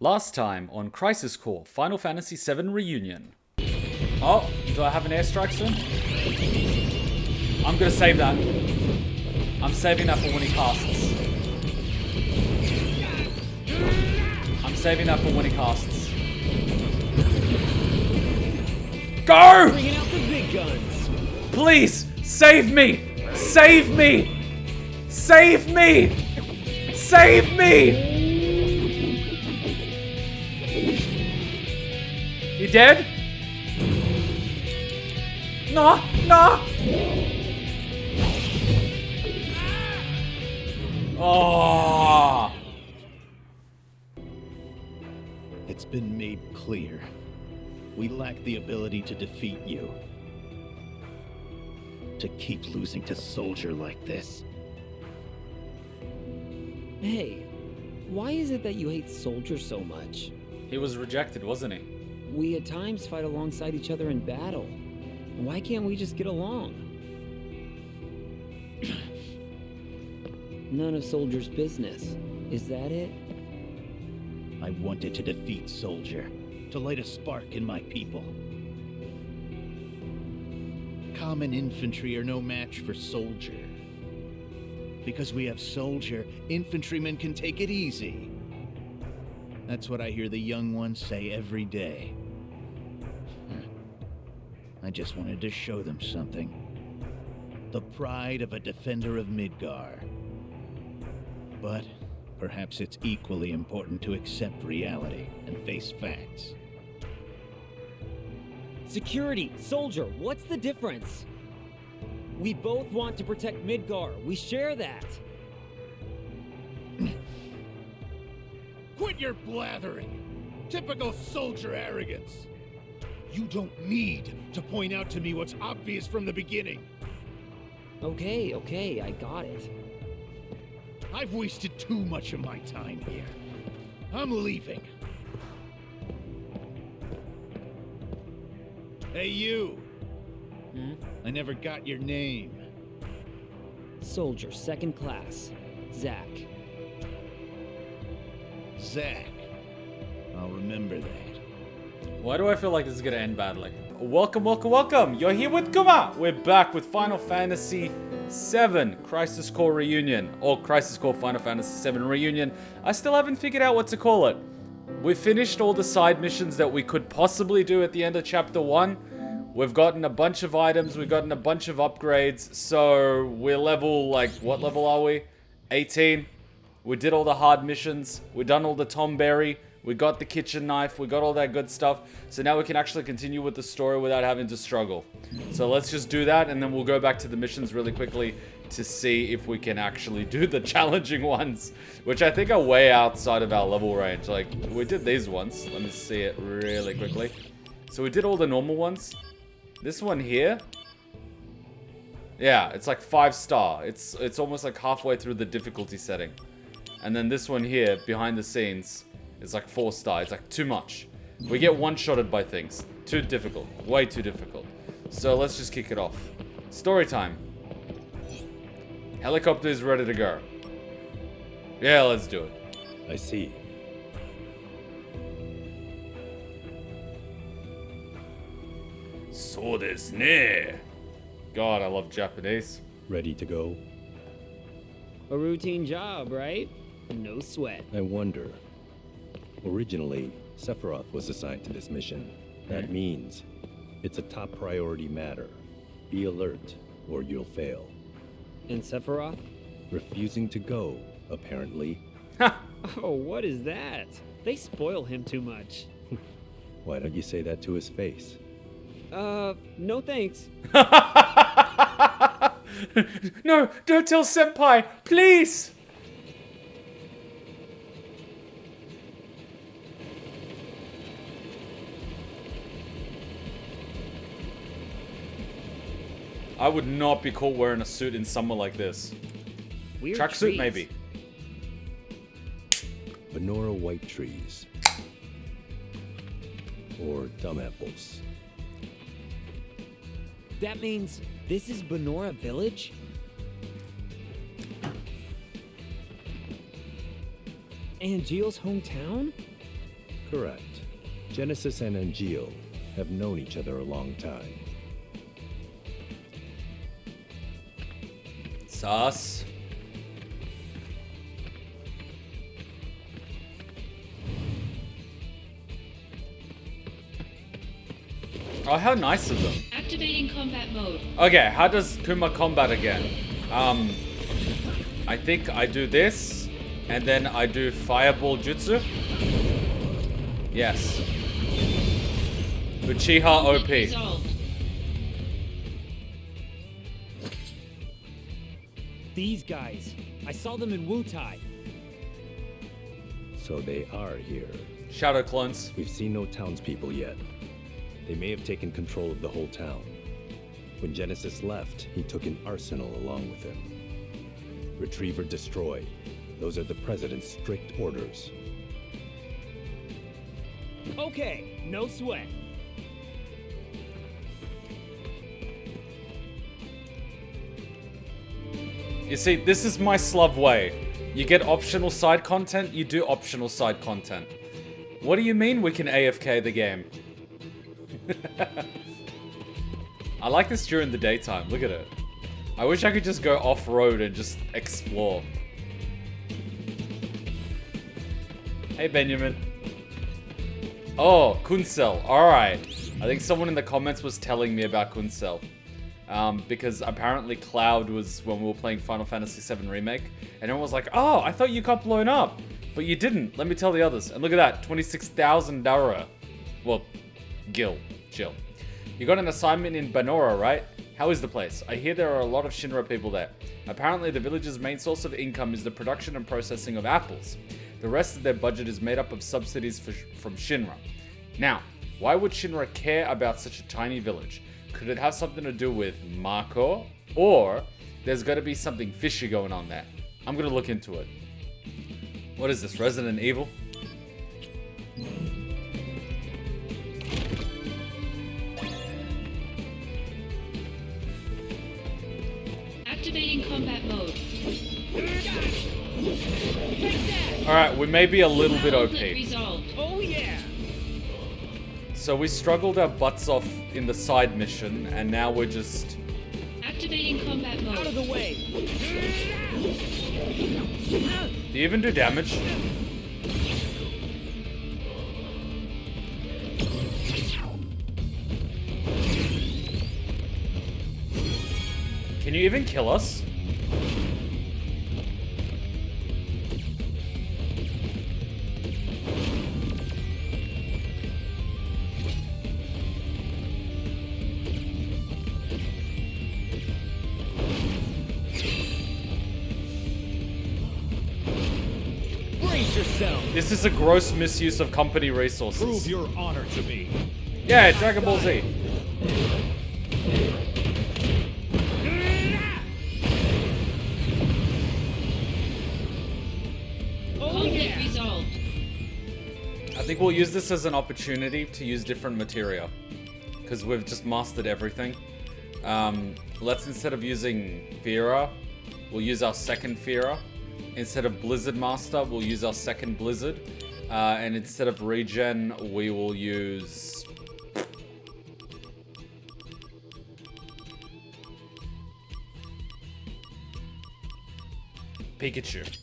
Last time on Crisis Core Final Fantasy VII Reunion. Oh, do I have an airstrike soon? I'm gonna save that. I'm saving that for when he casts. I'm saving that for when he casts. Go! Bringing out the big guns. Please, save me! Save me! Save me! Save me! You dead? No, no! Oh! It's been made clear. We lack the ability to defeat you. To keep losing to Soldier like this. Hey, why is it that you hate Soldier so much? He was rejected, wasn't he? We at times fight alongside each other in battle. Why can't we just get along? None of Soldier's business. Is that it? I wanted to defeat Soldier, to light a spark in my people. Common infantry are no match for Soldier. Because we have Soldier, infantrymen can take it easy. That's what I hear the young ones say every day. I just wanted to show them something. The pride of a defender of Midgar. But perhaps it's equally important to accept reality and face facts. Security, Soldier, what's the difference? We both want to protect Midgar. We share that. Quit your blathering! Typical Soldier arrogance! You don't need to point out to me what's obvious from the beginning. Okay, I got it. I've wasted too much of my time here. I'm leaving. Hey, you! I never got your name. Soldier, second class. Zack. Zack. I'll remember that. Why do I feel like this is gonna end badly? Welcome! You're here with Kuma! We're back with Final Fantasy VII Crisis Core Reunion. Or Crisis Core Final Fantasy VII Reunion. I still haven't figured out what to call it. We finished all the side missions that we could possibly do at the end of Chapter 1. We've gotten a bunch of items, we've gotten a bunch of upgrades, so we're level, like, what level are we? 18. We did all the hard missions, we've done all the Tom Berry, we got the kitchen knife, we got all that good stuff, so now we can actually continue with the story without having to struggle. So let's just do that, and then we'll go back to the missions really quickly to see if we can actually do the challenging ones, which I think are way outside of our level range. Like, we did these once. Let me see it really quickly. So we did all the normal ones. This one here, yeah, it's like 5-star. It's almost like halfway through the difficulty setting. And then this one here, behind the scenes, is like 4-star. It's like too much. We get one-shotted by things. Too difficult. Way too difficult. So let's just kick it off. Story time. Helicopter is ready to go. Yeah, let's do it. I see. So desu ne. God, I love Japanese. Ready to go? A routine job, right? No sweat. I wonder. Originally, Sephiroth was assigned to this mission. That means it's a top priority matter. Be alert, or you'll fail. And Sephiroth? Refusing to go, apparently. Oh, what is that? They spoil him too much. Why don't you say that to his face? No thanks. No, don't tell Senpai, please! I would not be caught wearing a suit in summer like this. Weird Tracksuit, trees. maybe. Benora white trees. Or dumb apples. That means this is Benora Village? Angeal's hometown? Correct. Genesis and Angel have known each other a long time. Sus. Oh, how nice of them. Activating combat mode. Okay, how does Kuma combat again? I think I do this, and then I do Fireball Jutsu. Yes. Uchiha OP. Resolved. These guys. I saw them in Wutai. So they are here. Shadow clones. We've seen no townspeople yet. They may have taken control of the whole town. When Genesis left, he took an arsenal along with him. Retrieve or destroy. Those are the President's strict orders. Okay, no sweat. You see, this is my slub way. You get optional side content, you do optional side content. What do you mean we can AFK the game? I like this during the daytime, look at it. I wish I could just go off-road and just explore. Hey, Benjamin. Oh, Kunsel, alright. I think someone in the comments was telling me about Kunsel. Because apparently Cloud was when we were playing Final Fantasy VII Remake, and everyone was like, oh, I thought you got blown up, but you didn't. Let me tell the others. And look at that, 26,000 Dara. Well, Jill. You got an assignment in Banora, right? How is the place? I hear there are a lot of Shinra people there. Apparently the village's main source of income is the production and processing of apples. The rest of their budget is made up of subsidies from Shinra. Now, why would Shinra care about such a tiny village? Could it have something to do with Mako? Or there's got to be something fishy going on there. I'm going to look into it. What is this, Resident Evil? Activating combat mode. Alright, we may be a little bit OP. Conflict resolved. Oh yeah! So we struggled our butts off in the side mission, and now we're just... Activating combat mode. Out of the way! Do you even do damage? Can you even kill us? Brace yourself! This is a gross misuse of company resources. Prove your honor to me. Yeah, Dragon Ball Z. Oh Conflict yeah! resolved. I think we'll use this as an opportunity to use different materia. Because we've just mastered everything. Let's, instead of using Fira, we'll use our second Fira. Instead of Blizzard Master, we'll use our second Blizzard. And instead of Regen, we will use... Pikachu.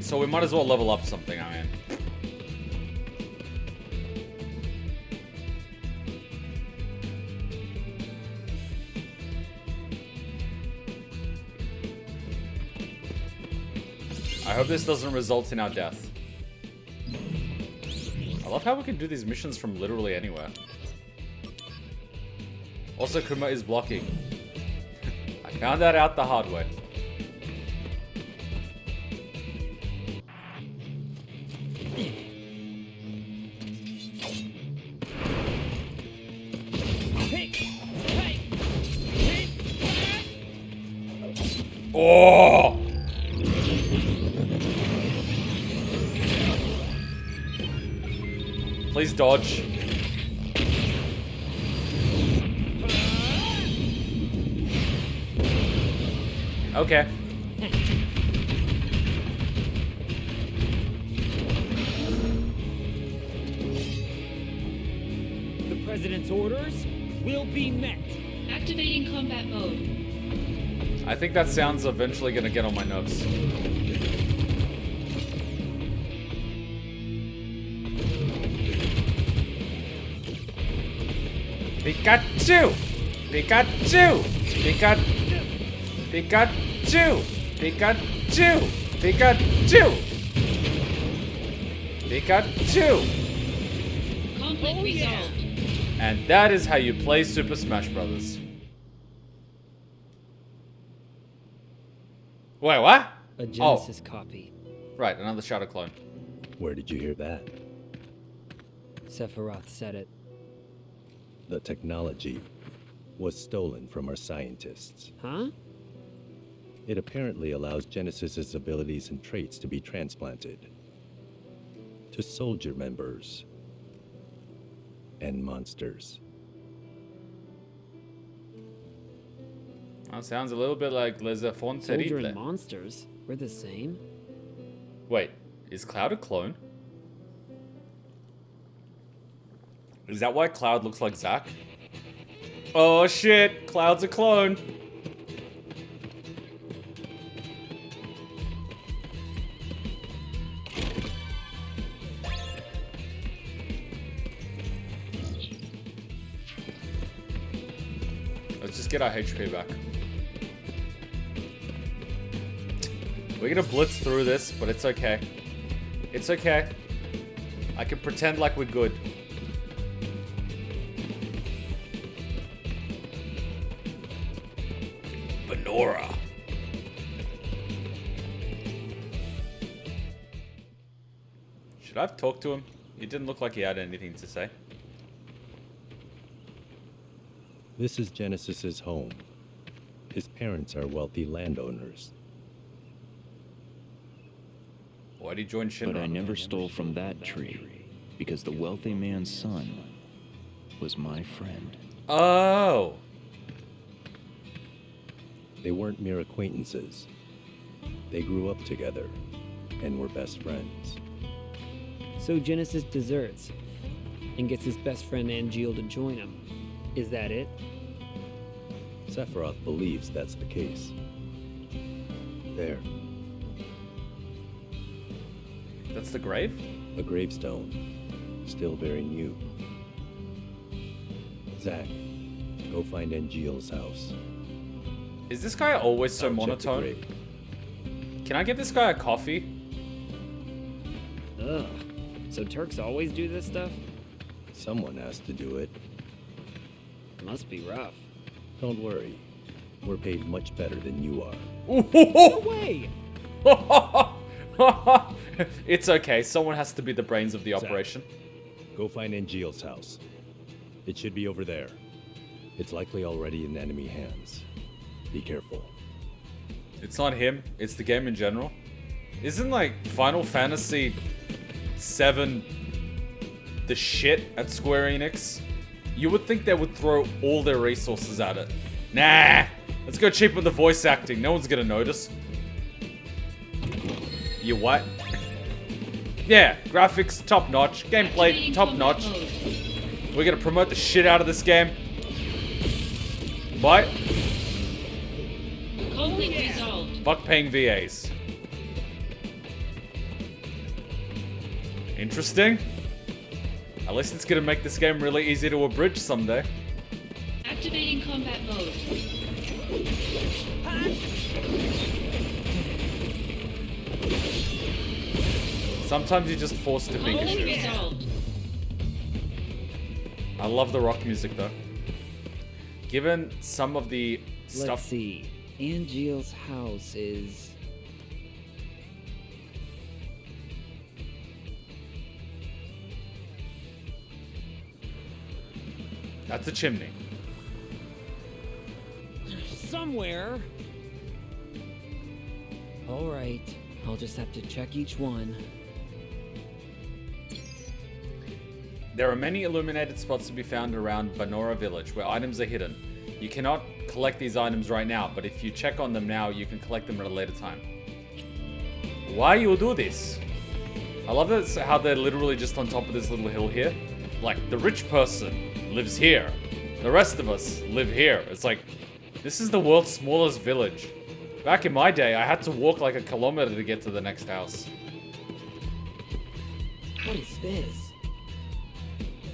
So we might as well level up something, I mean. I hope this doesn't result in our death. I love how we can do these missions from literally anywhere. Also, Kuma is blocking. I found that out the hard way. Oh! Please dodge. Okay. President's orders will be met. Activating combat mode. I think that sound's eventually gonna get on my nerves. Pikachu! Pikachu! Pikachu! Pikachu! Pikachu! Pikachu! Pikachu! Conflict resolved. And that is how you play Super Smash Brothers. Wait, what? A Genesis copy. Right, another Shadow clone. Where did you hear that? Sephiroth said it. The technology was stolen from our scientists. Huh? It apparently allows Genesis's abilities and traits to be transplanted to soldier members and monsters. That sounds a little bit like Les Enfants Soldier Terribles. and monsters. We're the same. Wait, is Cloud a clone? Is that why Cloud looks like Zack? Oh shit, Cloud's a clone. Let's just get our HP back. We're gonna blitz through this, but it's okay. It's okay. I can pretend like we're good. Benora. Should I have talked to him? It didn't look like he had anything to say. This is Genesis's home. His parents are wealthy landowners. Why'd he join Shinra? But I never stole from that tree, because the wealthy man's son was my friend. Oh. They weren't mere acquaintances. They grew up together and were best friends. So Genesis deserts and gets his best friend Angeal to join him. Is that it? Sephiroth believes that's the case. There, That's the grave? a gravestone, still very new. Zack, go find Angeal's house. Is this guy always so I'll check the monotone? grave. Can I get this guy a coffee? Ugh. So Turks always do this stuff? Someone has to do it. Must be rough. Don't worry, we're paid much better than you are. No way! It's okay. Someone has to be the brains of the Zack. operation. Go find Angeal's house. It should be over there. It's likely already in enemy hands. Be careful. It's not him. It's the game in general. Isn't like Final Fantasy VII the shit at Square Enix? You would think they would throw all their resources at it. Nah. Let's go cheap with the voice acting. No one's gonna notice. You what? Yeah, graphics top notch, gameplay Activating top combat notch. mode. We're gonna promote the shit out of this game. But Conflict resolved. fuck paying VAs. Interesting. At least it's gonna make this game really easy to abridge someday. Activating combat mode. Sometimes you're just forced to Conflict Pikachu. resolved. I love the rock music though. Given some of the Let's stuff. see. Angeal's house is... That's a chimney. somewhere. All right. I'll just have to check each one. There are many illuminated spots to be found around Benora Village where items are hidden. You cannot collect these items right now, but if you check on them now, you can collect them at a later time. Why you do this? I love that how they're literally just on top of this little hill here. Like, the rich person lives here. The rest of us live here. It's like, this is the world's smallest village. Back in my day, I had to walk like a kilometer to get to the next house. What is this?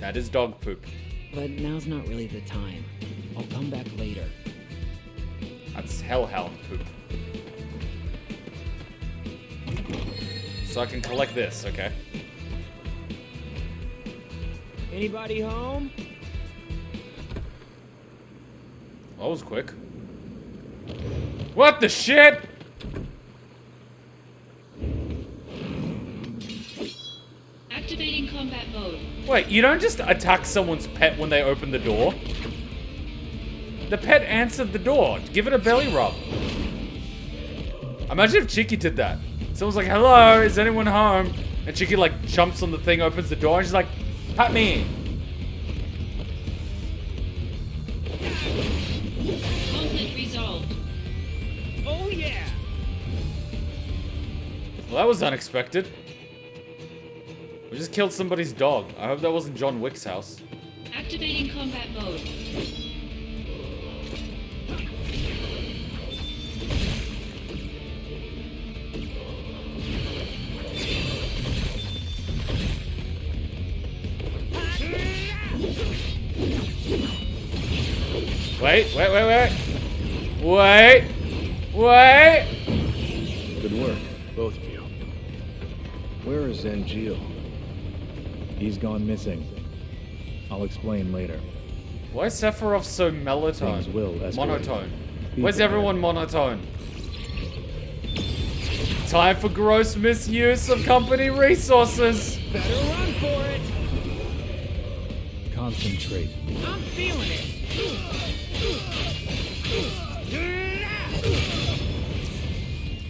That is dog poop. But now's not really the time. I'll come back later. That's hellhound poop. So I can collect this, okay? Anybody home? That was quick. What the shit? Activating combat mode. Wait, you don't just attack someone's pet when they open the door? The pet answered the door. Give it a belly rub. Imagine if Chicky did that. Someone's like, hello, is anyone home? And Chicky like jumps on the thing, opens the door, and she's like, pat me. Conflict resolved. Oh yeah! Well, that was unexpected. We just killed somebody's dog. I hope that wasn't John Wick's house. Activating combat mode. Wait. Wait! Good work, both of you. Where is Zangiel? He's gone missing. I'll explain later. Why is Sephiroth so melatonin? Things will escalate. Monotone. Be Where's prepared. everyone monotone? Time for gross misuse of company resources. Better run for it! Concentrate. I'm feeling it!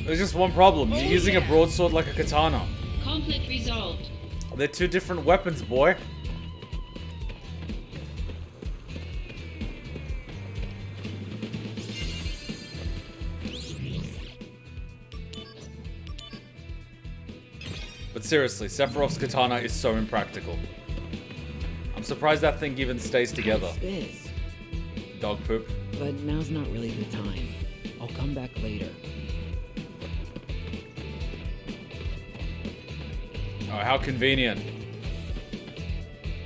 There's just one problem. You're using a broadsword like a katana. Conflict resolved. They're two different weapons, boy. But seriously, Sephiroth's katana is so impractical. I'm surprised that thing even stays together. What's this? Dog poop. But now's not really the time. I'll come back later. Oh, how convenient.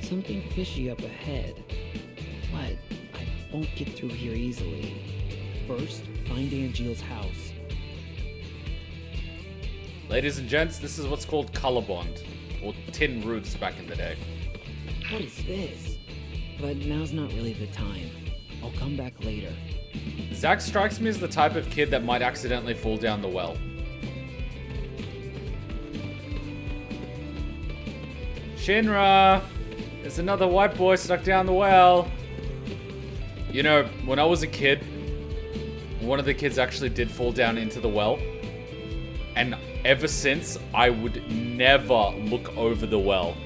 Something fishy up ahead. But I won't get through here easily. First, find Angeal's house. Ladies and gents, this is what's called color bond, or tin roofs back in the day. What is this? But now's not really the time. I'll come back later. Zack strikes me as the type of kid that might accidentally fall down the well. Shinra! There's another white boy stuck down the well. You know, when I was a kid, one of the kids actually did fall down into the well. And ever since, I would never look over the well.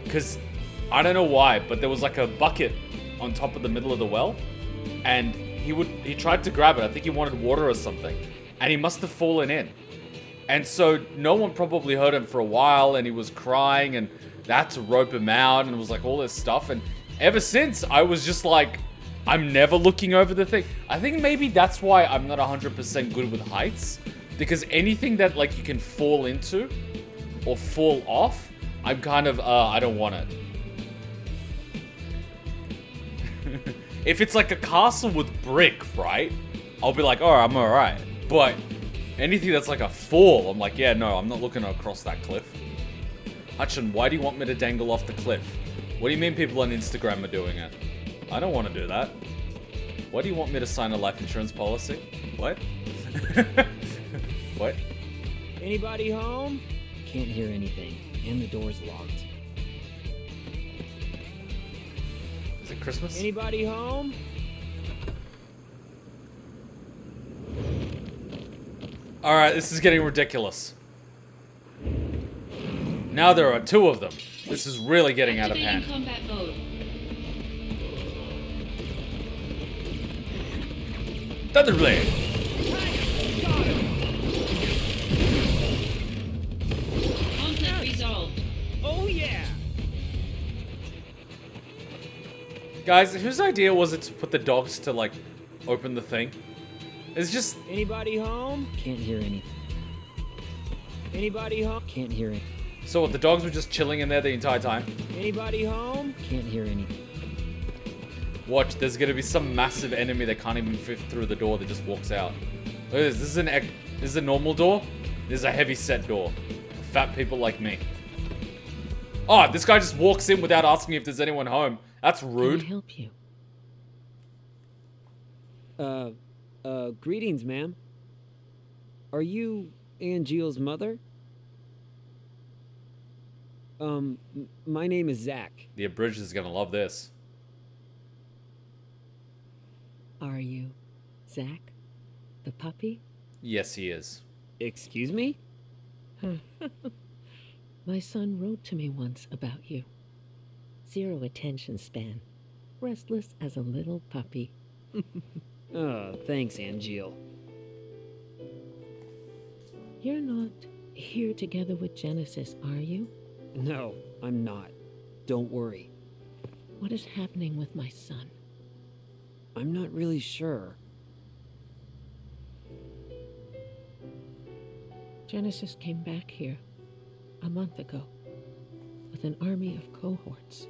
Because, I don't know why, but there was like a bucket on top of the middle of the well. And he tried to grab it. I think he wanted water or something. And he must have fallen in. And so, no one probably heard him for a while, and he was crying, and they had to rope him out, and it was like all this stuff. And ever since, I was just like, I'm never looking over the thing. I think maybe that's why I'm not 100% good with heights. Because anything that like you can fall into or fall off, I'm kind of, I don't want it. If it's like a castle with brick, right? I'll be like, oh, I'm alright. But anything that's like a fall, I'm like, yeah, no, I'm not looking across that cliff. Hutchin, why do you want me to dangle off the cliff? What do you mean people on Instagram are doing it? I don't want to do that. Why do you want me to sign a life insurance policy? What? What? Anybody home? Can't hear anything, and the door's locked. Is it Christmas? Anybody home? Alright, this is getting ridiculous. Now there are two of them. This is really getting out of hand. Activating combat mode. Thunderblade! Conflict resolved. Oh yeah! Guys, whose idea was it to put the dogs to, like, open the thing? It's just... Anybody home? Can't hear anything. Anybody home? Can't hear it. So what, the dogs were just chilling in there the entire time? Anybody home? Can't hear anything. Watch, there's gonna be some massive enemy that can't even fit through the door that just walks out. Look at this. This is a normal door. This is a heavy set door. Fat people like me. Oh, this guy just walks in without asking if there's anyone home. That's rude. Can I help you? Greetings, ma'am. Are you Angeal's mother? My name is Zach. The abridged is gonna love this. Are you Zach, the puppy? Yes, he is. Excuse me? My son wrote to me once about you. 0 attention span. Restless as a little puppy. Oh, thanks, Angeel. You're not here together with Genesis, are you? No, I'm not. Don't worry. What is happening with my son? I'm not really sure. Genesis came back here a month ago with an army of cohorts.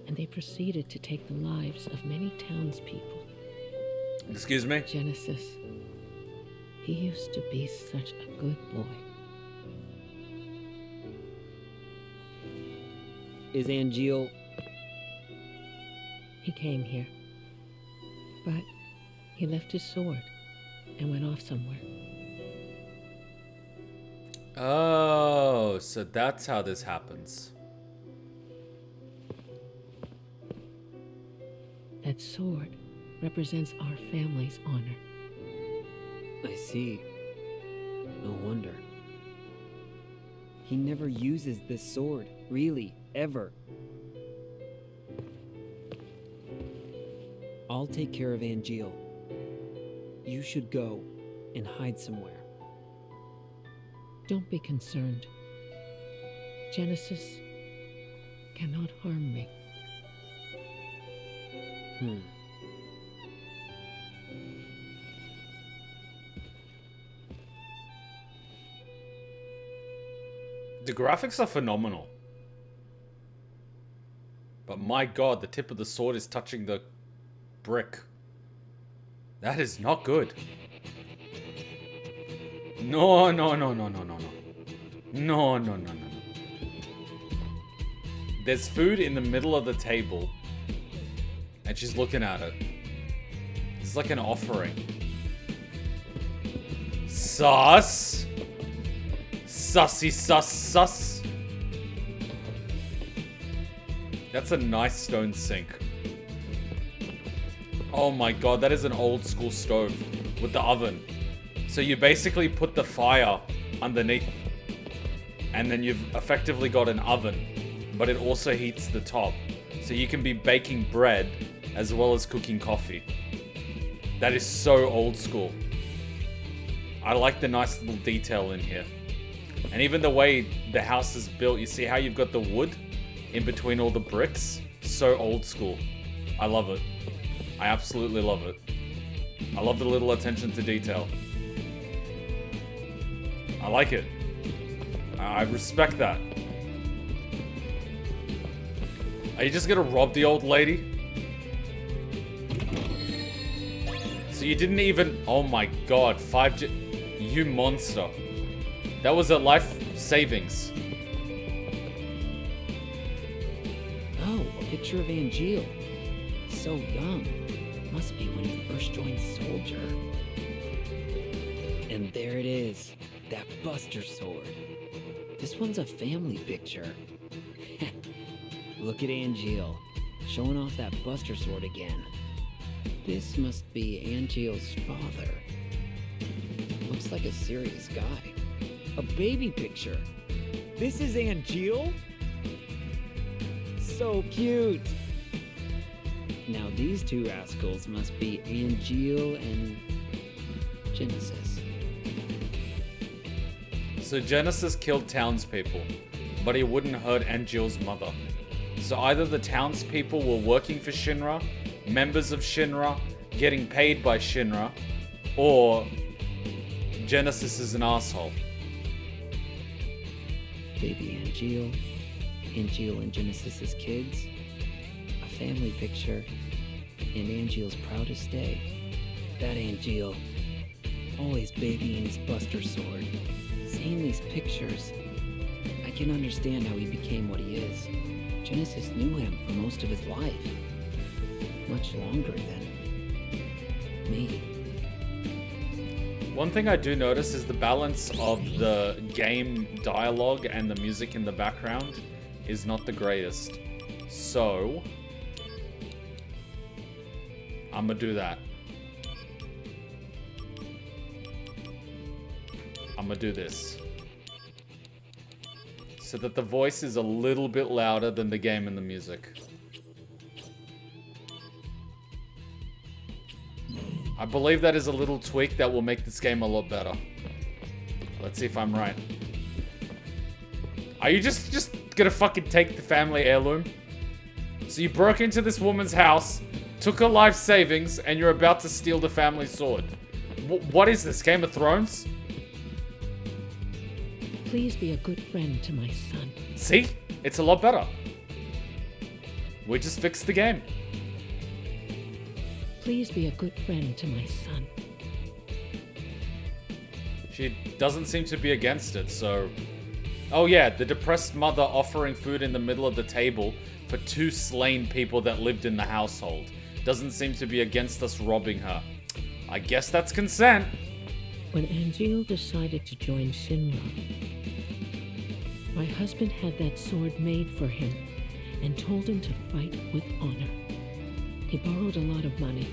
And they proceeded to take the lives of many townspeople. Excuse me? Genesis, he used to be such a good boy. Is Angeel... He came here, but he left his sword and went off somewhere. Oh, so that's how this happens. That sword represents our family's honor. I see. No wonder. He never uses this sword, really, ever. I'll take care of Angeel. You should go and hide somewhere. Don't be concerned. Genesis cannot harm me. The graphics are phenomenal. But my god, the tip of the sword is touching the brick. That is not good. No, no, no, no, no, no, no. No, no, no, no, no. There's food in the middle of the table. And she's looking at it. It's like an offering. Sus. Sussy sus sus. That's a nice stone sink. Oh my god, that is an old school stove with the oven. So you basically put the fire underneath and then you've effectively got an oven, but it also heats the top. So you can be baking bread as well as cooking coffee. That is so old school. I like the nice little detail in here. And even the way the house is built, you see how you've got the wood in between all the bricks? So old school. I love it. I absolutely love it. I love the little attention to detail. I like it. I respect that. Are you just gonna rob the old lady? So you didn't even... Oh my god, 5G... You monster. That was a life savings. Oh, a picture of Angeel. So young. Must be when he first joined Soldier. And there it is. That Buster sword. This one's a family picture. Look at Angeel. Showing off that Buster sword again. This must be Angeel's father. Looks like a serious guy. A baby picture. This is Angeel? So cute. Now these two rascals must be Angeel and Genesis. So Genesis killed townspeople, but he wouldn't hurt Angeel's mother. So either the townspeople were working for Shinra, members of Shinra, getting paid by Shinra, or Genesis is an asshole. Baby Angeal, Angeal and Genesis's kids, a family picture, and Angeal's proudest day. That Angeal, always babying his Buster Sword. Seeing these pictures, I can understand how he became what he is. Genesis knew him for most of his life. Much longer than me. One thing I do notice is the balance of the game dialogue and the music in the background is not the greatest. So, I'm gonna do that. I'm gonna do this. So that the voice is a little bit louder than the game and the music. I believe that is a little tweak that will make this game a lot better. Let's see if I'm right. Are you just gonna fucking take the family heirloom? So you broke into this woman's house, took her life savings, and you're about to steal the family sword. What is this, Game of Thrones? Please be a good friend to my son. See? It's a lot better. We just fixed the game. Please be a good friend to my son. She doesn't seem to be against it, so... Oh yeah, the depressed mother offering food in the middle of the table for 2 slain people that lived in the household. Doesn't seem to be against us robbing her. I guess that's consent. When Angeal decided to join Shinra, my husband had that sword made for him and told him to fight with honor. He borrowed a lot of money,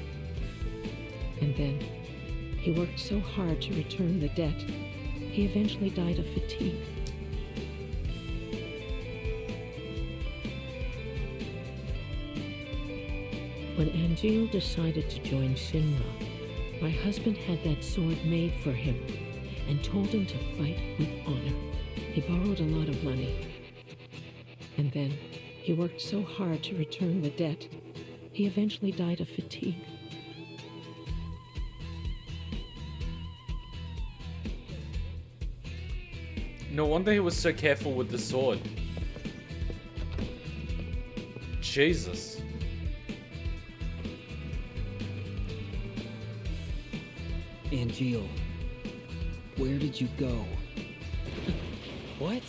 and then he worked so hard to return the debt, he eventually died of fatigue. When Angeal decided to join Shinra, my husband had that sword made for him and told him to fight with honor. He borrowed a lot of money, and then he worked so hard to return the debt, he eventually died of fatigue. No wonder he was so careful with the sword. Jesus. Angeal, where did you go? What?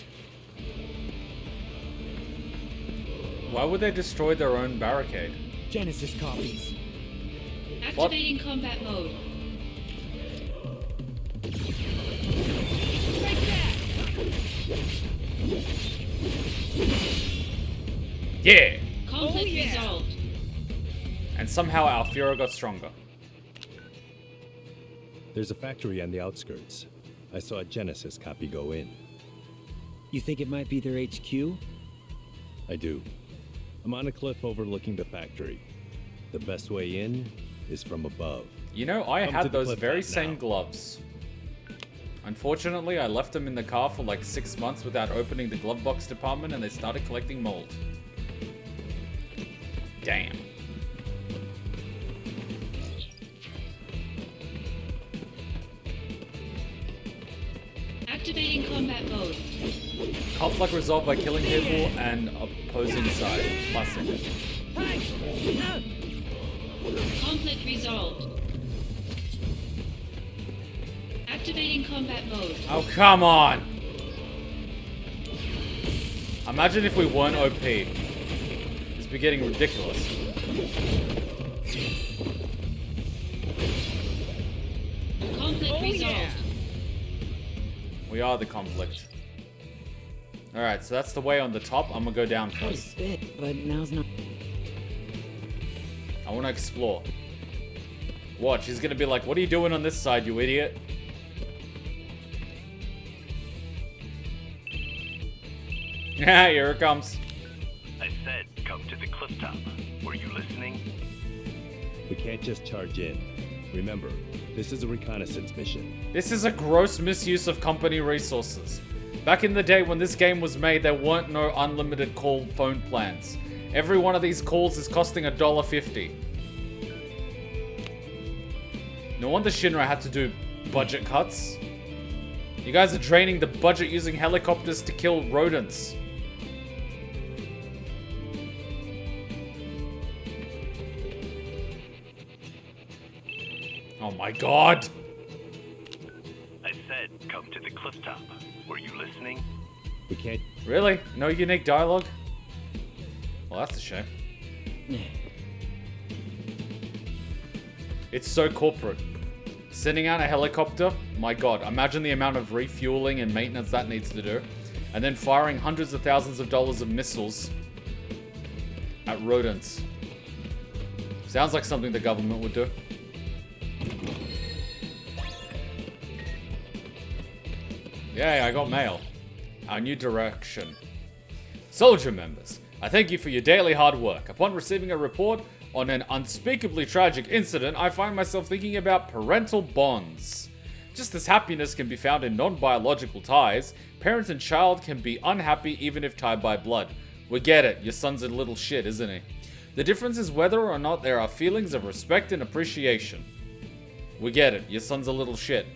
Why would they destroy their own barricade? Genesis copies. Activating combat mode. Yeah! Conflict resolved. And somehow Alfira got stronger. There's a factory on the outskirts. I saw a Genesis copy go in. You think it might be their HQ? I do. I'm on a cliff overlooking the factory. The best way in is from above. You know, I Come to had the those cliff very top same now. gloves. Unfortunately, I left them in the car for like 6 months without opening the glove box department and they started collecting mold. Damn. Activating combat mode. Conflict resolved by killing people and opposing side. Classic. Conflict resolved. Activating combat mode. Oh, come on! Imagine if we weren't OP. It's be getting ridiculous. Conflict resolved. We are the conflict. Alright, so that's the way on the top. I'm gonna go down I first. spit, but now's not. I wanna explore. Watch, he's gonna be like, what are you doing on this side, you idiot? Yeah, here it comes. I said, come to the cliff top. Were you listening? We can't just charge in. Remember, this is a reconnaissance mission. This is a gross misuse of company resources. Back in the day when this game was made, there weren't no unlimited call phone plans. Every one of these calls is costing $1.50. No wonder Shinra had to do budget cuts. You guys are draining the budget using helicopters to kill rodents. Oh my god! I said, come to the cliff top. Were you listening? We can't. Really? No unique dialogue? Well, that's a shame. It's so corporate. Sending out a helicopter? My god, imagine the amount of refueling and maintenance that needs to do. And then firing hundreds of thousands of dollars of missiles at rodents. Sounds like something the government would do. Yay, I got mail. Our new direction. Soldier members, I thank you for your daily hard work. Upon receiving a report on an unspeakably tragic incident, I find myself thinking about parental bonds. Just as happiness can be found in non-biological ties, parent and child can be unhappy even if tied by blood. We get it, your son's a little shit, isn't he? The difference is whether or not there are feelings of respect and appreciation. We get it, your son's a little shit.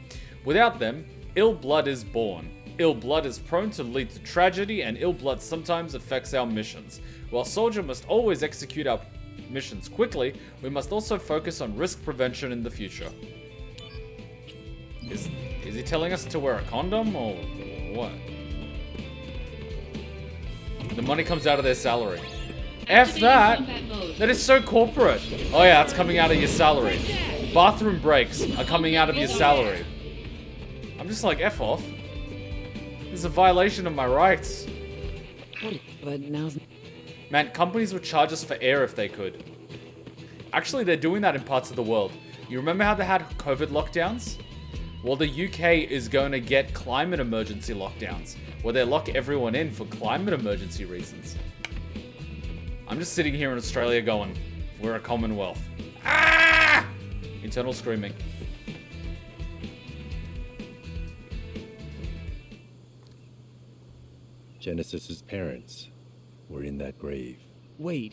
Without them, ill blood is born. Ill blood is prone to lead to tragedy, and ill blood sometimes affects our missions. While Soldier must always execute our missions quickly, we must also focus on risk prevention in the future. Is he telling us to wear a condom, or what? The money comes out of their salary. F that! That is so corporate. Oh yeah, it's coming out of your salary. Bathroom breaks are coming out of your salary. I'm just like, F off. This is a violation of my rights. But now's... Man, companies would charge us for air if they could. Actually, they're doing that in parts of the world. You remember how they had COVID lockdowns? Well, the UK is going to get climate emergency lockdowns, where they lock everyone in for climate emergency reasons. I'm just sitting here in Australia going, we're a Commonwealth. Ah! Internal screaming. Genesis's parents were in that grave. Wait,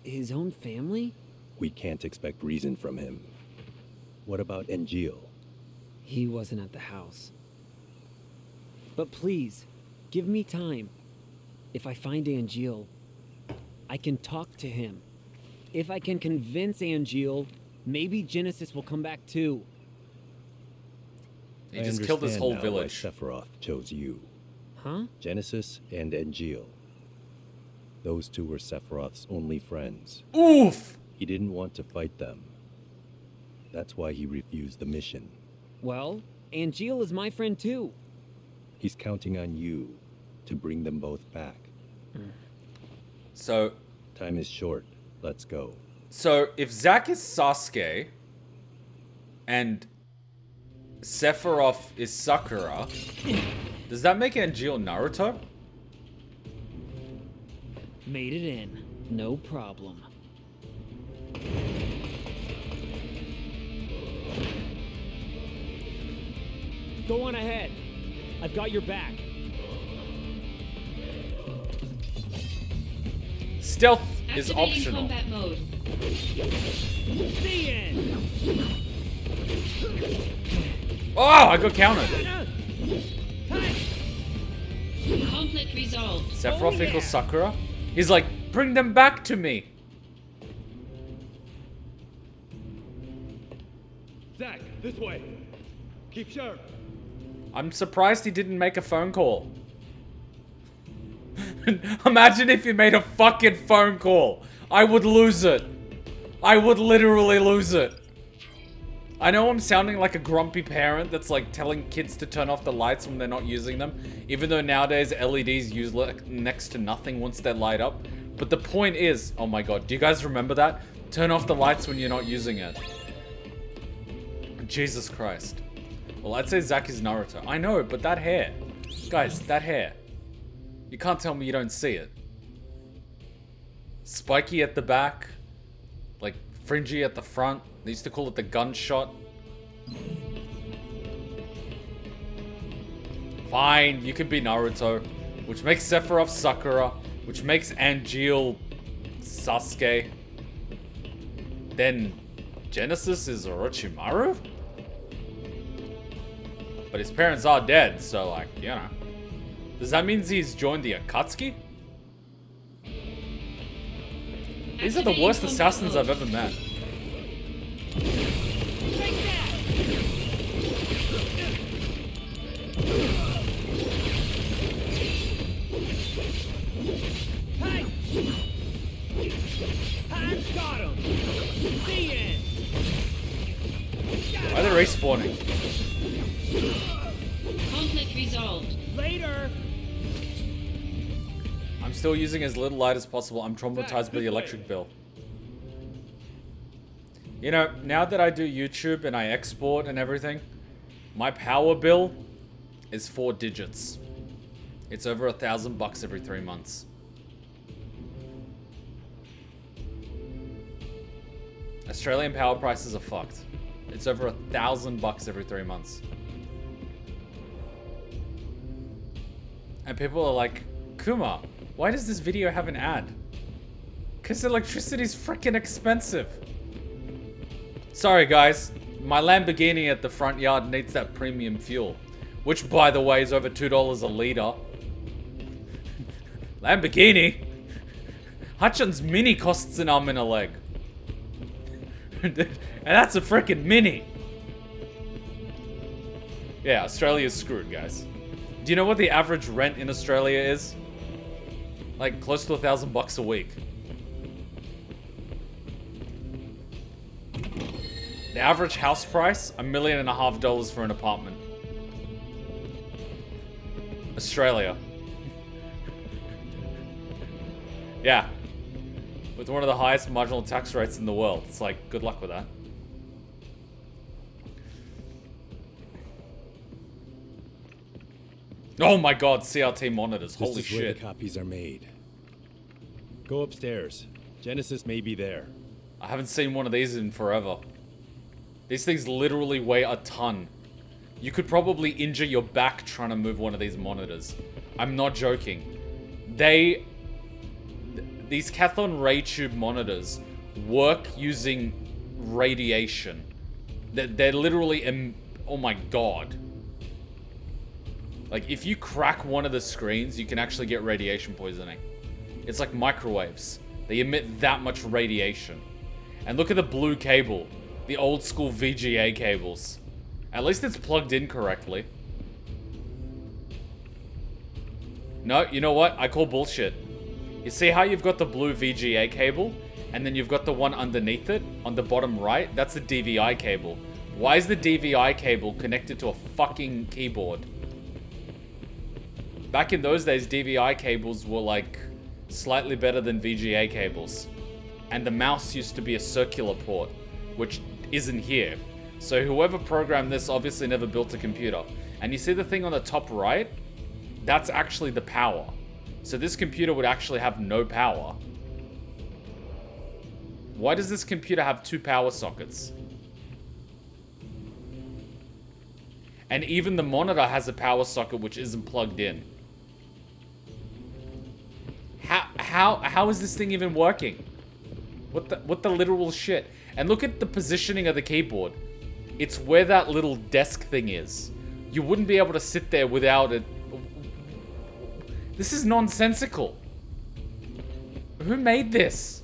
his own family? We can't expect reason from him. What about Engil? He wasn't at the house. But please, give me time. If I find Angel, I can talk to him. If I can convince Angel, maybe Genesis will come back too. He just killed his whole now village. Why Sephiroth chose you. Huh? Genesis and Engil. Those two were Sephiroth's only friends. Oof! He didn't want to fight them. That's why he refused the mission. Well, Angel is my friend too. He's counting on you to bring them both back. So... Time is short. Let's go. So, if Zack is Sasuke, and Sephiroth is Sakura, does that make Angel Naruto? Made it in. No problem. Go on ahead. I've got your back. Stealth is Activating optional. combat mode. The end. Oh, I got countered. Conflict resolved. Sephiroth equals Sakura? He's like, bring them back to me. Zack, this way. Keep sharp. I'm surprised he didn't make a phone call. Imagine if he made a fucking phone call. I would lose it. I would literally lose it. I know I'm sounding like a grumpy parent that's like telling kids to turn off the lights when they're not using them, even though nowadays LEDs use next to nothing once they light up. But the point is, oh my god, do you guys remember that? Turn off the lights when you're not using it. Jesus Christ. Well, I'd say Zack is Naruto. I know, but that hair. Guys, that hair. You can't tell me you don't see it. Spiky at the back. Like, fringy at the front. They used to call it the gunshot. Fine, you could be Naruto. Which makes Sephiroth Sakura. Which makes Angel Sasuke. Then Genesis is Orochimaru? But his parents are dead, so like, you know. Does that mean he's joined the Akatsuki? These are the worst assassins I've ever met. Why are they respawning? Conflict resolved. Later. I'm still using as little light as possible. I'm traumatized by the electric bill. You know, now that I do YouTube and I export and everything, my power bill is 4 digits. It's over $1,000 every 3 months. Australian power prices are fucked. It's over $1,000 every 3 months. And people are like, Kuma, why does this video have an ad? Because electricity's freaking expensive. Sorry guys, my Lamborghini at the front yard needs that premium fuel. Which, by the way, is over $2 a litre. Lamborghini? Hutchins Mini costs an arm and a leg. And that's a freaking Mini. Yeah, Australia's screwed, guys. Do you know what the average rent in Australia is? Like, close to $1,000 a week. The average house price, $1.5 million for an apartment. Australia. Yeah. With one of the highest marginal tax rates in the world. It's like, good luck with that. Oh my god, CRT monitors. Holy This is shit. where the copies are made. Go upstairs. Genesis may be there. I haven't seen one of these in forever. These things literally weigh a ton. You could probably injure your back trying to move one of these monitors. I'm not joking. These cathode ray tube monitors work using radiation. They're literally, oh my god. Like, if you crack one of the screens, you can actually get radiation poisoning. It's like microwaves. They emit that much radiation. And look at the blue cable. The old school VGA cables. At least it's plugged in correctly. No, you know what? I call bullshit. You see how you've got the blue VGA cable? And then you've got the one underneath it, on the bottom right? That's the DVI cable. Why is the DVI cable connected to a fucking keyboard? Back in those days, DVI cables were like slightly better than VGA cables. And the mouse used to be a circular port, which isn't here. So whoever programmed this obviously never built a computer. And you see the thing on the top right? That's actually the power. So this computer would actually have no power. Why does this computer have 2 power sockets? And even the monitor has a power socket which isn't plugged in. How is this thing even working? What the literal shit? And look at the positioning of the keyboard. It's where that little desk thing is. You wouldn't be able to sit there without it. This is nonsensical. Who made this?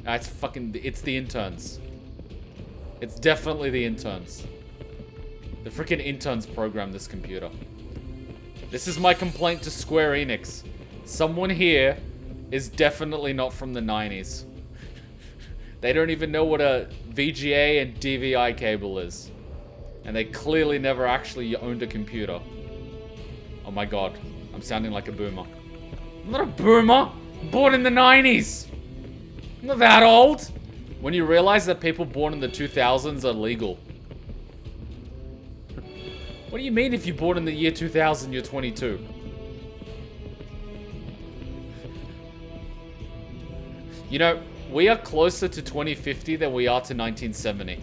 It's the interns. It's definitely the interns. The freaking interns programmed this computer. This is my complaint to Square Enix. Someone here is definitely not from the 90s. They don't even know what a VGA and DVI cable is. And they clearly never actually owned a computer. Oh my god. I'm sounding like a boomer. I'm not a boomer! I'm born in the 90s! I'm not that old! When you realize that people born in the 2000s are legal. What do you mean if you're born in the year 2000, you're 22? You know, we are closer to 2050 than we are to 1970.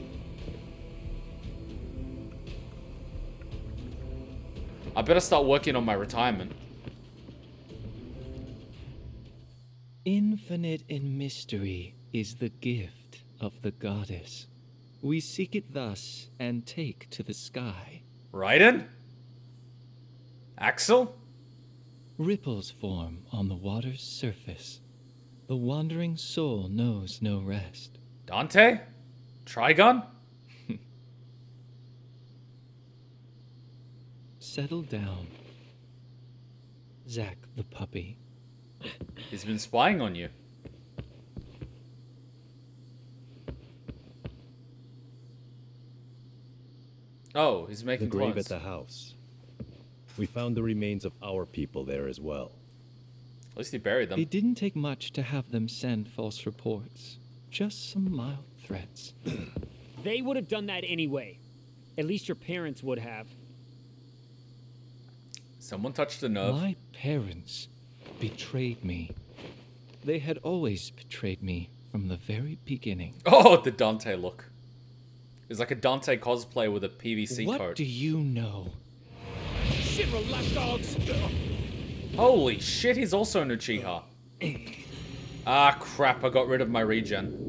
I better start working on my retirement. Infinite in mystery is the gift of the goddess. We seek it thus and take to the sky. Raiden? Axel? Ripples form on the water's surface. The wandering soul knows no rest. Dante? Trigun? Settle down. Zack the puppy. He's been spying on you. Oh, he's making the grave clones. at the house. We found the remains of our people there as well. At least he buried them. It didn't take much to have them send false reports. Just some mild threats. They would have done that anyway. At least your parents would have. Someone touched a nerve. My parents betrayed me. They had always betrayed me from the very beginning. Oh, the Dante look. It's like a Dante cosplay with a PVC coat. What do you know? Shinra lapdogs! Holy shit, he's also an Uchiha. Ah, crap, I got rid of my regen.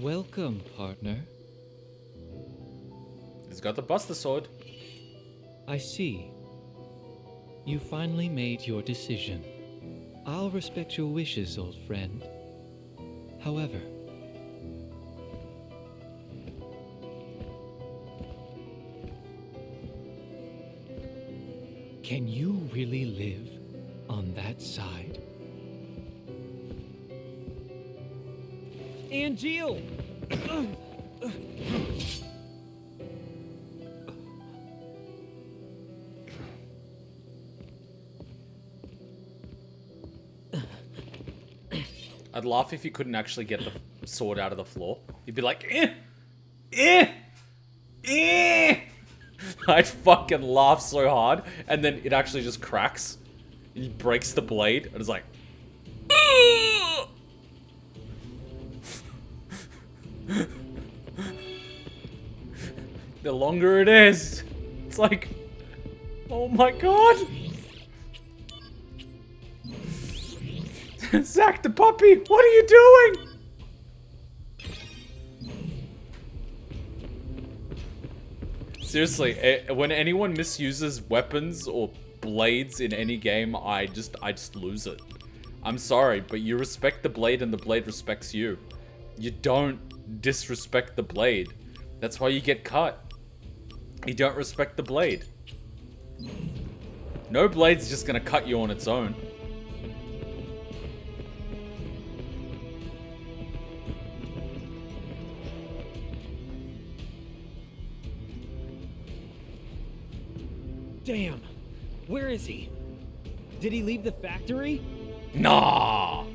Welcome, partner. He's got the Buster Sword. I see. You finally made your decision. I'll respect your wishes, old friend. However, can you really live on that side? Angeal! I'd laugh if you couldn't actually get the sword out of the floor. You'd be like, eh, eh, eh. I'd fucking laugh so hard, and then it actually just cracks. He breaks the blade, and it's like, the longer it is, it's like, oh my god. Zack the puppy, what are you doing? Seriously, when anyone misuses weapons or blades in any game, I just lose it. I'm sorry, but you respect the blade and the blade respects you. You don't disrespect the blade. That's why you get cut. You don't respect the blade. No blade's just gonna cut you on its own. Damn. Where is he? Did he leave the factory? Nah.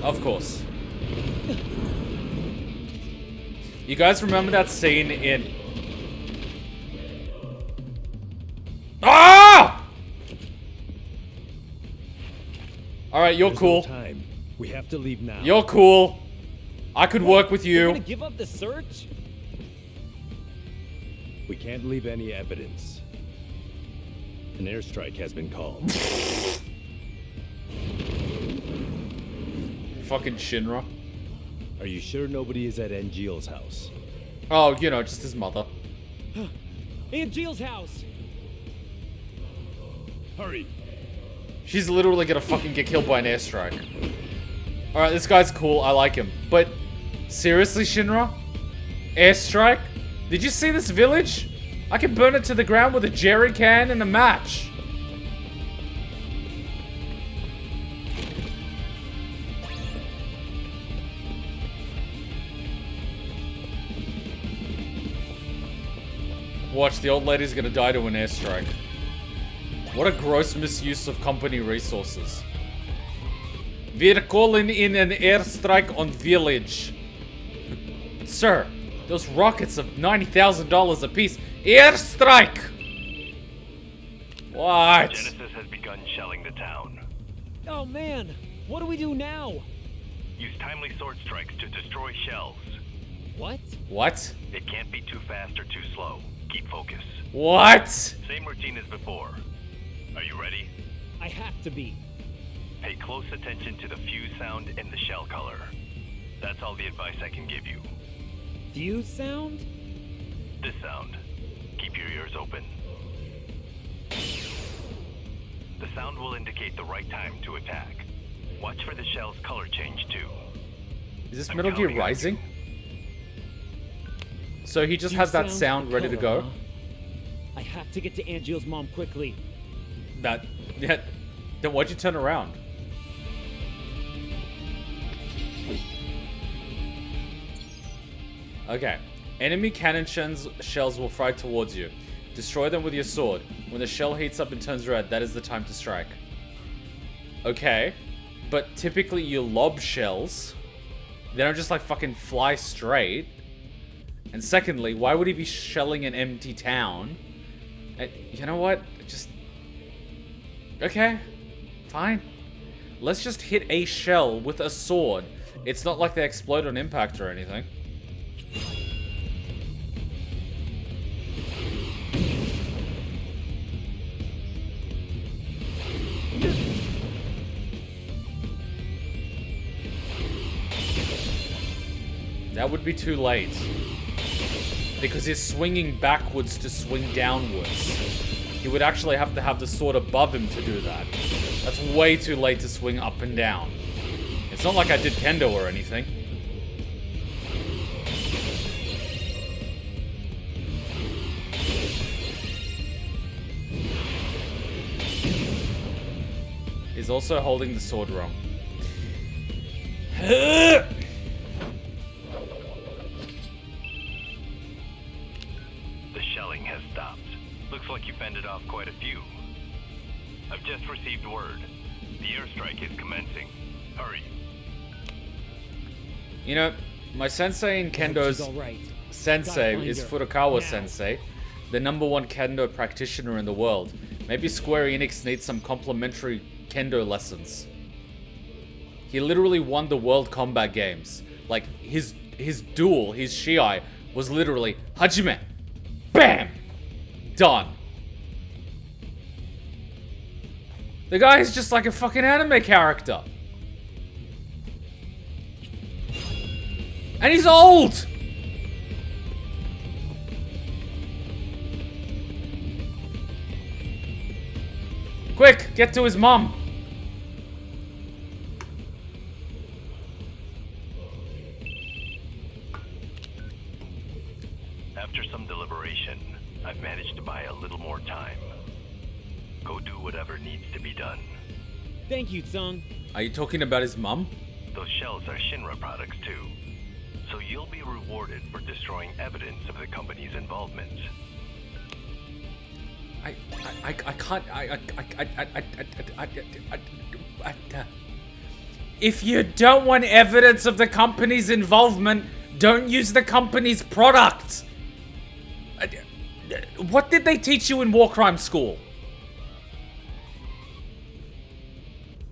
Of course. You guys remember that scene in... Ah! Alright, you're cool. No time. We have to leave now. You're cool. I could work with You're you. gonna give up the search? We can't leave any evidence. An airstrike has been called. Fucking Shinra. Are you sure nobody is at Angeal's house? Oh, you know, just his mother. Angeal's house! Hurry! She's literally gonna fucking get killed by an airstrike. Alright, this guy's cool. I like him. But, seriously, Shinra? Airstrike? Did you see this village? I can burn it to the ground with a jerry can and a match. Watch, the old lady's gonna die to an airstrike. What a gross misuse of company resources. We're calling in an airstrike on village. Sir, Those rockets of $90,000 apiece. Airstrike! What? Genesis has begun shelling the town. Oh man, what do we do now? Use timely sword strikes to destroy shells. What? What? It can't be too fast or too slow. Keep focus. What? Same routine as before. Are you ready? I have to be. Pay close attention to the fuse sound and the shell color. That's all the advice I can give you. Fuse sound? This sound. Keep your ears open. The sound will indicate the right time to attack. Watch for the shell's color change too. Is this I'm Metal Gear counting on Rising? you. So he just Fuse has that sound sound and ready to color, go? huh? I have to get to Angeal's mom quickly. That... Yeah. Then why'd you turn around? Okay. Enemy cannon shells will fly towards you. Destroy them with your sword. When the shell heats up and turns red, that is the time to strike. Okay. But typically you lob shells. They don't just like fucking fly straight. And secondly, why would he be shelling an empty town? And you know what? Just... Okay. Fine. Let's just hit a shell with a sword. It's not like they explode on impact or anything. That would be too late. Because he's swinging backwards to swing downwards. He would actually have to have the sword above him to do that. That's way too late to swing up and down. It's not like I did kendo or anything. He's also holding the sword wrong. The shelling has stopped. Looks like you fended off quite a few. I've just received word. The airstrike is commencing. Hurry. You know, my sensei in kendo's sensei is Furukawa sensei, the #1 kendo practitioner in the world. Maybe Square Enix needs some complimentary kendo lessons. He literally won the World Combat Games. Like, his duel, his shiai, was literally Hajime! Bam! Done. The guy is just like a fucking anime character. And he's old! Quick, get to his mom. After some deliberation, I've managed to buy a little more time. Go do whatever needs to be done. Thank you, Tsung. Are you talking about his mom? Those shells are Shinra products too. So you'll be rewarded for destroying evidence of the company's involvement. I can't. If you don't want evidence of the company's involvement, don't use the company's product. What did they teach you in war crime school?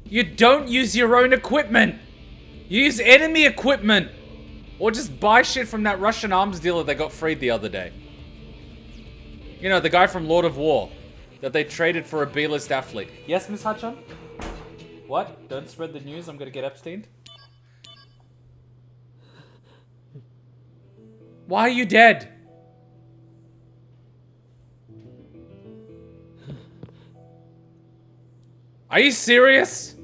You don't use your own equipment. You use enemy equipment. Or just buy shit from that Russian arms dealer that got freed the other day. You know, the guy from Lord of War. That they traded for a B-list athlete. Yes, Miss Hachan? What? Don't spread the news, I'm gonna get Epsteined? Why are you dead? Are you serious?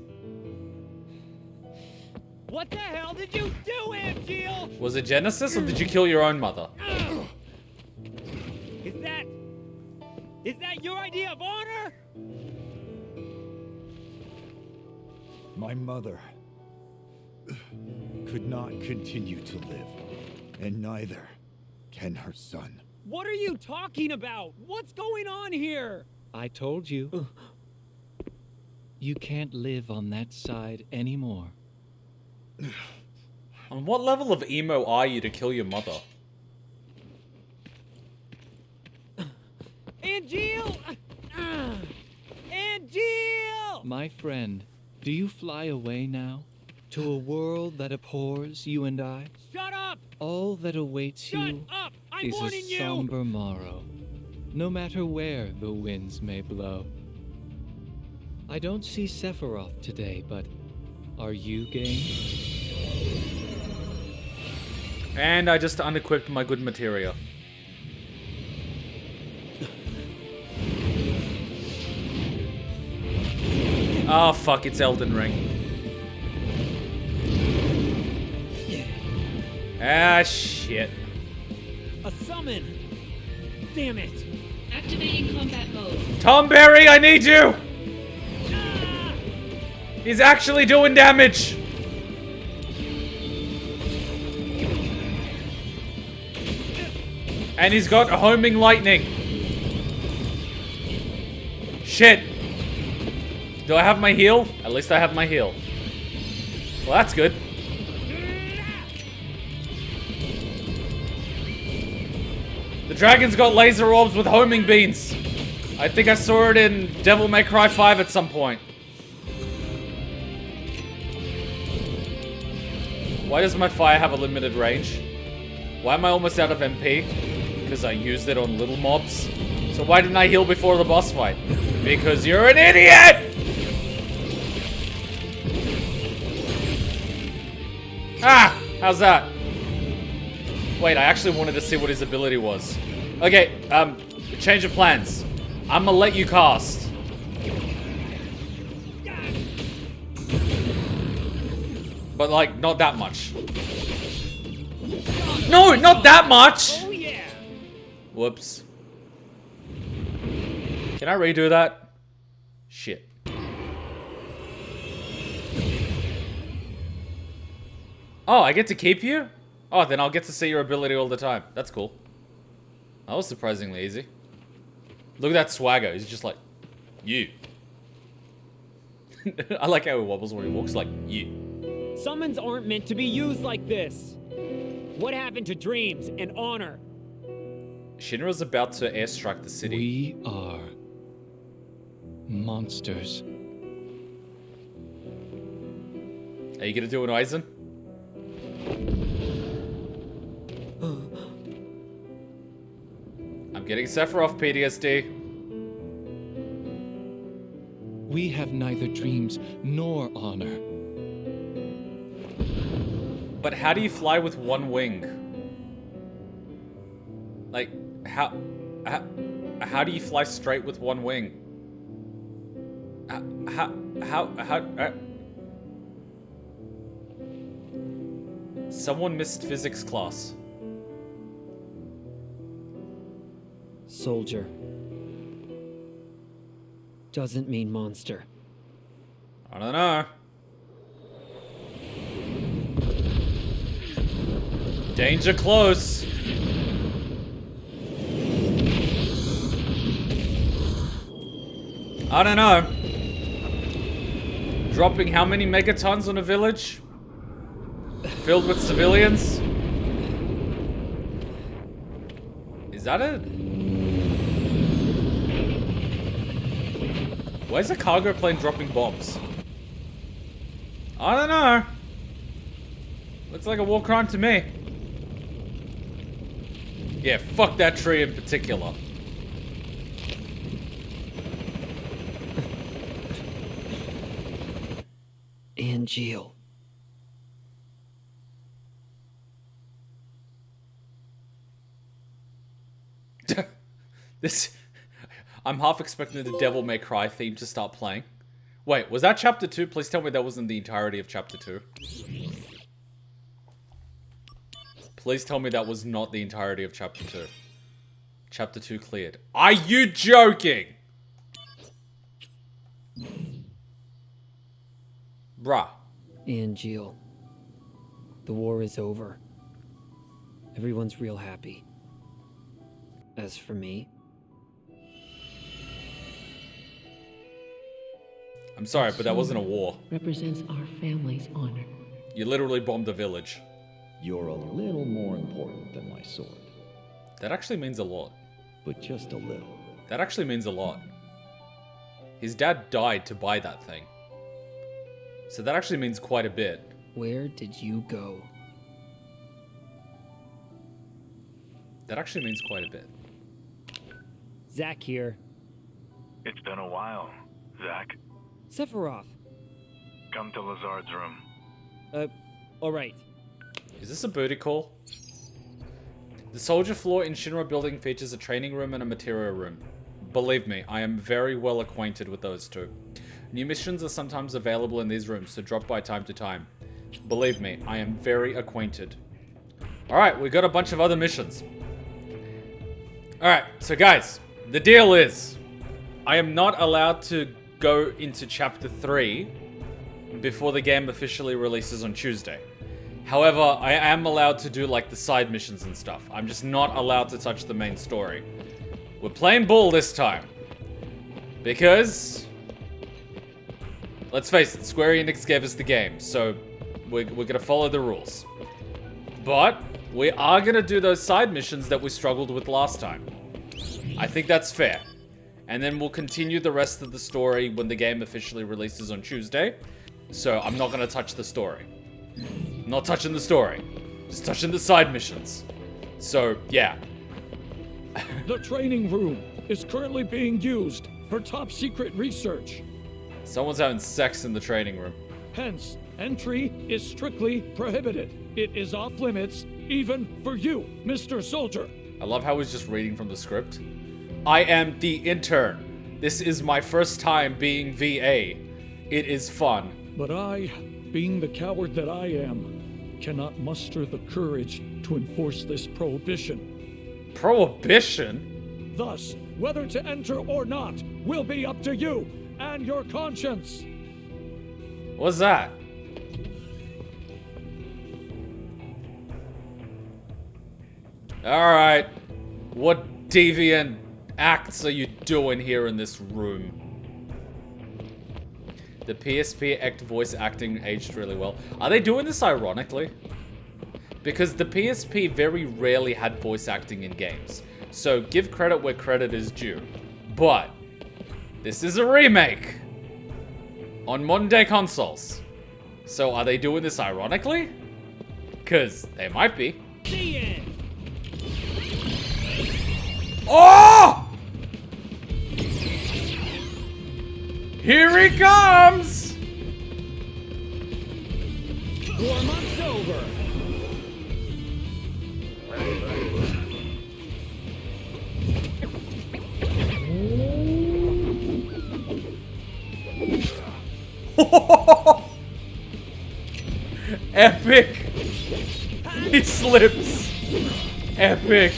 What the hell did you do, Angeal? Was it Genesis or did you kill your own mother? Is that your idea of honor? My mother could not continue to live, and neither can her son. What are you talking about? What's going on here? I told you. You can't live on that side anymore. On what level of emo are you to kill your mother? My friend, do you fly away now? To a world that abhors you and I? Shut up! All that awaits Shut you up! I'm is a warning you! somber morrow, no matter where the winds may blow. I don't see Sephiroth today, but are you game? And I just unequipped my good materia. Oh fuck, it's Elden Ring. Ah shit. A summon! Damn it! Activating combat mode. Tom Berry, I need you! He's actually doing damage! And he's got homing lightning. Shit. Do I have my heal? At least I have my heal. Well, that's good. The dragon's got laser orbs with homing beans. I think I saw it in Devil May Cry 5 at some point. Why does my fire have a limited range? Why am I almost out of MP? Because I used it on little mobs. So why didn't I heal before the boss fight? Because you're an idiot! Ah! How's that? Wait, I actually wanted to see what his ability was. Okay, change of plans. I'm gonna let you cast. But like, not that much. No, not that much! Oh yeah! Whoops. Can I redo that? Shit. Oh, I get to keep you? Oh, then I'll get to see your ability all the time. That's cool. That was surprisingly easy. Look at that swagger. He's just like, you. I like how he wobbles when he walks, like, you. Summons aren't meant to be used like this. What happened to dreams and honor? Shinra's about to airstrike the city. We are monsters. Are you gonna do an Aizen? I'm getting Sephiroth PTSD. We have neither dreams nor honor. But how do you fly with one wing? Like, how do you fly straight with one wing? Someone missed physics class. Soldier. Doesn't mean monster. I don't know. Danger close. I don't know. Dropping how many megatons on a village? Filled with civilians? Is that it? Where's a cargo plane dropping bombs? I don't know. Looks like a war crime to me. Yeah, fuck that tree in particular. Angeal. I'm half expecting the Devil May Cry theme to start playing. Wait, was that chapter 2? Please tell me that wasn't the entirety of chapter 2. Please tell me that was not the entirety of chapter 2. Chapter 2 cleared. Are you joking? Bruh. Angeal. The war is over. Everyone's real happy. As for me... I'm sorry, but that wasn't a war. Represents our family's honor. You literally bombed a village. You're a little more important than my sword. That actually means a lot. But just a little. That actually means a lot. His dad died to buy that thing. So that actually means quite a bit. Where did you go? That actually means quite a bit. Zack here. It's been a while, Zack. Sephiroth. Come to Lazard's room. Alright. Is this a booty call? The soldier floor in Shinra building features a training room and a material room. Believe me, I am very well acquainted with those two. New missions are sometimes available in these rooms, so drop by time to time. Believe me, I am very acquainted. Alright, we got a bunch of other missions. Alright, so guys, the deal is, I am not allowed to go into Chapter 3 before the game officially releases on Tuesday. However, I am allowed to do like the side missions and stuff. I'm just not allowed to touch the main story. We're playing ball this time. Because, let's face it, Square Enix gave us the game, so we're gonna follow the rules. But we are gonna do those side missions that we struggled with last time. I think that's fair. And then we'll continue the rest of the story when the game officially releases on Tuesday. So I'm not gonna touch the story. Not touching the story. Just touching the side missions. So, yeah. The training room is currently being used for top secret research. Someone's having sex in the training room. Hence, entry is strictly prohibited. It is off limits, even for you, Mr. Soldier. I love how he's just reading from the script. I am the intern. This is my first time being VA. It is fun. But I, being the coward that I am, cannot muster the courage to enforce this prohibition. Prohibition? Thus, whether to enter or not will be up to you and your conscience. What's that? Alright. What deviant acts are you doing here in this room? The PSP act voice acting aged really well. Are they doing this ironically? Because the PSP very rarely had voice acting in games. So give credit where credit is due. But this is a remake on modern day consoles. So are they doing this ironically? Because they might be. The end. Oh! Here he comes! Warm-up's over. Epic! He slips! Epic!